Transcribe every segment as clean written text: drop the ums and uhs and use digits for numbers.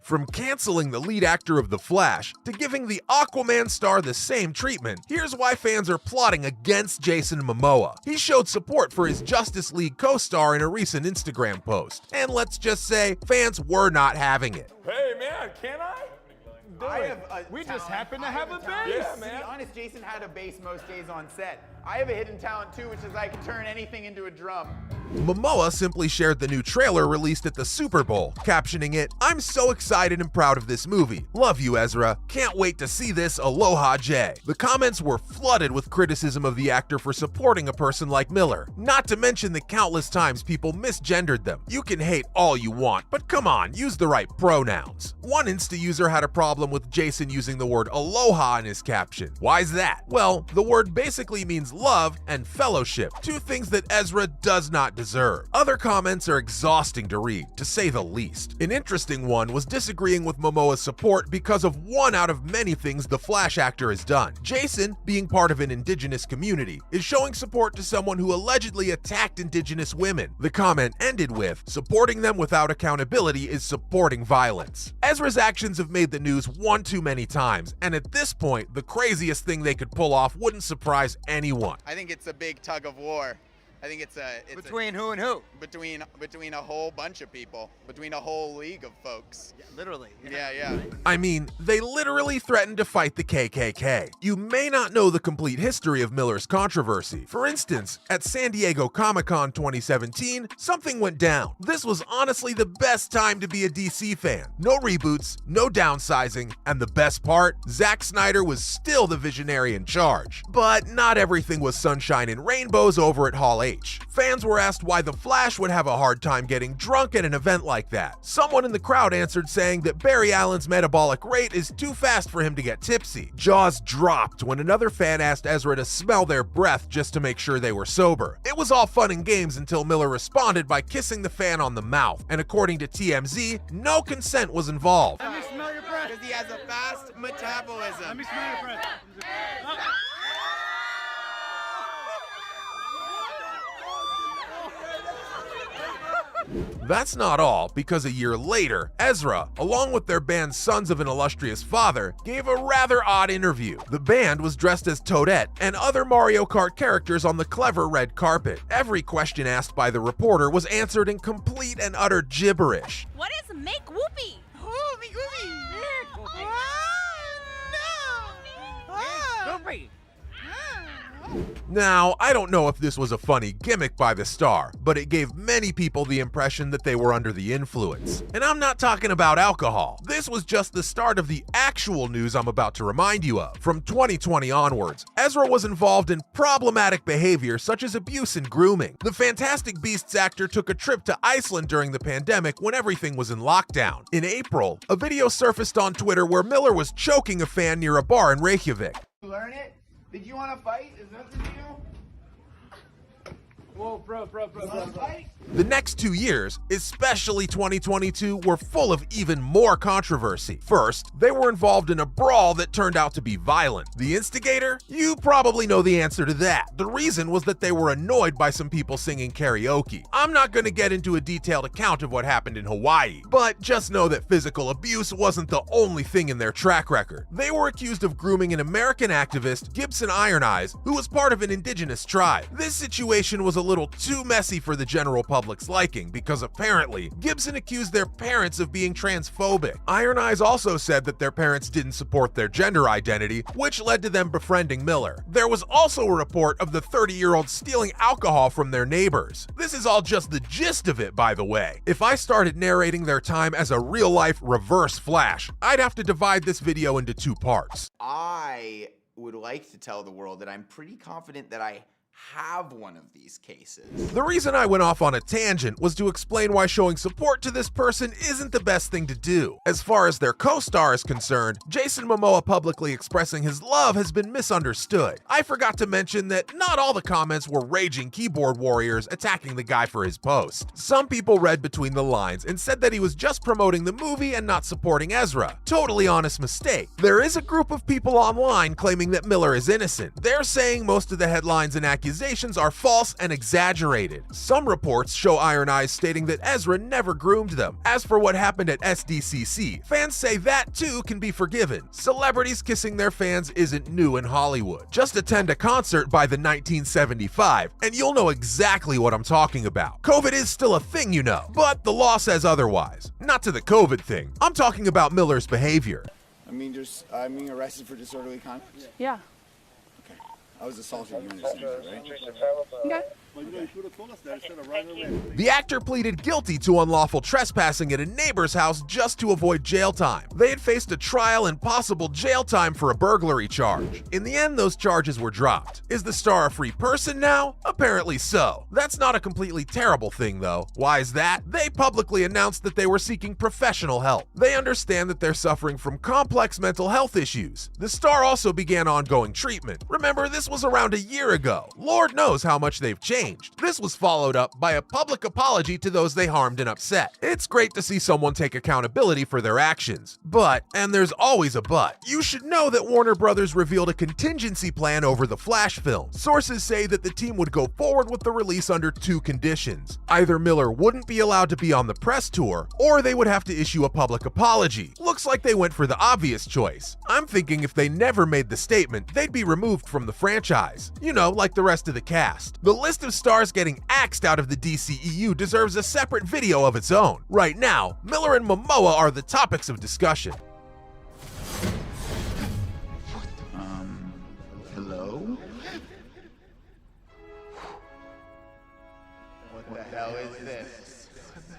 From canceling the lead actor of The Flash to giving the Aquaman star the same treatment, here's why fans are plotting against Jason Momoa. He showed support for his Justice League co-star in a recent Instagram post, and let's just say, fans were not having it. Hey man, can I? We just happen to have a bass. Yeah, man. To be honest, Jason had a bass most days on set. I have a hidden talent too, which is I can turn anything into a drum. Momoa simply shared the new trailer released at the Super Bowl, captioning it, "I'm so excited and proud of this movie. Love you, Ezra. Can't wait to see this. Aloha, Jay." The comments were flooded with criticism of the actor for supporting a person like Miller, not to mention the countless times people misgendered them. You can hate all you want, but come on, use the right pronouns. One Insta user had a problem with Jason using the word aloha in his caption. Why's that? Well, the word basically means love and fellowship, two things that Ezra does not deserve. Other comments are exhausting to read, to say the least. An interesting one was disagreeing with Momoa's support because of one out of many things the Flash actor has done. Jason, being part of an indigenous community, is showing support to someone who allegedly attacked indigenous women. The comment ended with, "Supporting them without accountability is supporting violence." Ezra's actions have made the news one too many times, and at this point, the craziest thing they could pull off wouldn't surprise anyone. I think it's a big tug of war. I think it's Between who and who? between a whole bunch of people, between a whole league of folks. Yeah, literally. Yeah. I mean, they literally threatened to fight the KKK. You may not know the complete history of Miller's controversy. For instance, at San Diego Comic-Con 2017, something went down. This was honestly the best time to be a DC fan. No reboots, no downsizing, and the best part, Zack Snyder was still the visionary in charge. But not everything was sunshine and rainbows over at Hall H. Fans were asked why the Flash would have a hard time getting drunk at an event like that. Someone in the crowd answered saying that Barry Allen's metabolic rate is too fast for him to get tipsy. Jaws dropped when another fan asked Ezra to smell their breath just to make sure they were sober. It was all fun and games until Miller responded by kissing the fan on the mouth, and according to TMZ, no consent was involved. Let me smell your breath. Because he has a fast metabolism. Let me smell your breath. That's not all, because a year later, Ezra, along with their band Sons of an Illustrious Father, gave a rather odd interview. The band was dressed as Toadette and other Mario Kart characters on the clever red carpet. Every question asked by the reporter was answered in complete and utter gibberish. What is make whoopee? Whoopee, whoopee. Whoopee. Now, I don't know if this was a funny gimmick by the star, but it gave many people the impression that they were under the influence. And I'm not talking about alcohol. This was just the start of the actual news I'm about to remind you of. From 2020 onwards, Ezra was involved in problematic behavior such as abuse and grooming. The Fantastic Beasts actor took a trip to Iceland during the pandemic when everything was in lockdown. In April, a video surfaced on Twitter where Miller was choking a fan near a bar in Reykjavik. You learn it? Did you want to fight? Is that the deal? Whoa, bro. Fight? The next 2 years, especially 2022, were full of even more controversy. First, they were involved in a brawl that turned out to be violent. The instigator? You probably know the answer to that. The reason was that they were annoyed by some people singing karaoke. I'm not going to get into a detailed account of what happened in Hawaii, but just know that physical abuse wasn't the only thing in their track record. They were accused of grooming an American activist, Gibson Iron Eyes, who was part of an indigenous tribe. This situation was a little too messy for the general public's liking because apparently Gibson accused their parents of being transphobic. Iron Eyes also said that their parents didn't support their gender identity, which led to them befriending Miller. There was also a report of the 30-year-old stealing alcohol from their neighbors. This is all just the gist of it, by the way. If I started narrating their time as a real-life reverse Flash, I'd have to divide this video into 2 parts. I would like to tell the world that I'm pretty confident that I have one of these cases. The reason I went off on a tangent was to explain why showing support to this person isn't the best thing to do. As far as their co-star is concerned, Jason Momoa publicly expressing his love has been misunderstood. I forgot to mention that not all the comments were raging keyboard warriors attacking the guy for his post. Some people read between the lines and said that he was just promoting the movie and not supporting Ezra. Totally honest mistake. There is a group of people online claiming that Miller is innocent. They're saying most of the headlines and accusations accusations are false and exaggerated. Some reports show Iron Eyes stating that Ezra never groomed them. As for what happened at SDCC, fans say that too can be forgiven. Celebrities kissing their fans isn't new in Hollywood. Just attend a concert by the 1975, and you'll know exactly what I'm talking about. COVID is still a thing, you know, but the law says otherwise. Not to the COVID thing. I'm talking about Miller's behavior. I'm being arrested for disorderly conduct? Yeah. Okay. I was assaulted, you understand, right? Okay. The actor pleaded guilty to unlawful trespassing at a neighbor's house just to avoid jail time. They had faced a trial and possible jail time for a burglary charge. In the end, those charges were dropped. Is the star a free person now? Apparently so. That's not a completely terrible thing, though. Why is that? They publicly announced that they were seeking professional help. They understand that they're suffering from complex mental health issues. The star also began ongoing treatment. Remember, this was around a year ago. Lord knows how much they've changed. This was followed up by a public apology to those they harmed and upset. It's great to see someone take accountability for their actions. But, and there's always a but, you should know that Warner Brothers revealed a contingency plan over the Flash film. Sources say that the team would go forward with the release under two conditions. Either Miller wouldn't be allowed to be on the press tour, or they would have to issue a public apology. Looks like they went for the obvious choice. I'm thinking if they never made the statement, they'd be removed from the franchise. You know, like the rest of the cast. The list of stars getting axed out of the DCEU deserves a separate video of its own. Right now, Miller and Momoa are the topics of discussion. Hello? What the hell is this?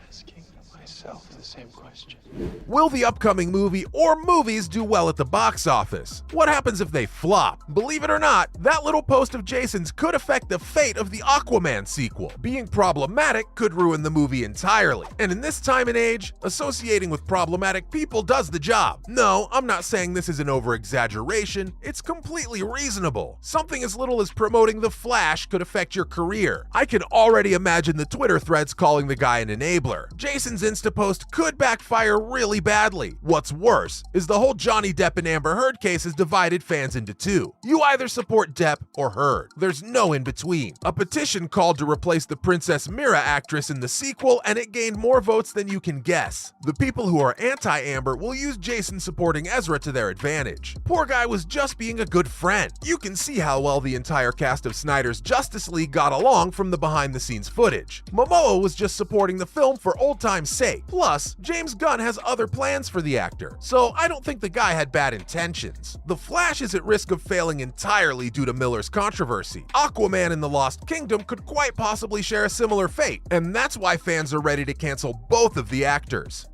Asking myself the same question. Will the upcoming movie or movies do well at the box office? What happens if they flop? Believe it or not, that little post of Jason's could affect the fate of the Aquaman sequel. Being problematic could ruin the movie entirely. And in this time and age, associating with problematic people does the job. No, I'm not saying this is an over-exaggeration. It's completely reasonable. Something as little as promoting The Flash could affect your career. I can already imagine the Twitter threads calling the guy an enabler. Jason's Insta post could backfire really badly. What's worse is the whole Johnny Depp and Amber Heard case has divided fans into two. You either support Depp or Heard. There's no in between. A petition called to replace the Princess Mira actress in the sequel, and it gained more votes than you can guess. The people who are anti-Amber will use Jason supporting Ezra to their advantage. Poor guy was just being a good friend. You can see how well the entire cast of Snyder's Justice League got along from the behind-the-scenes footage. Momoa was just supporting the film for old time's sake. Plus, James Gunn has other plans for the actor, so I don't think the guy had bad intentions. The Flash is at risk of failing entirely due to Miller's controversy. Aquaman and the Lost Kingdom could quite possibly share a similar fate, and that's why fans are ready to cancel both of the actors.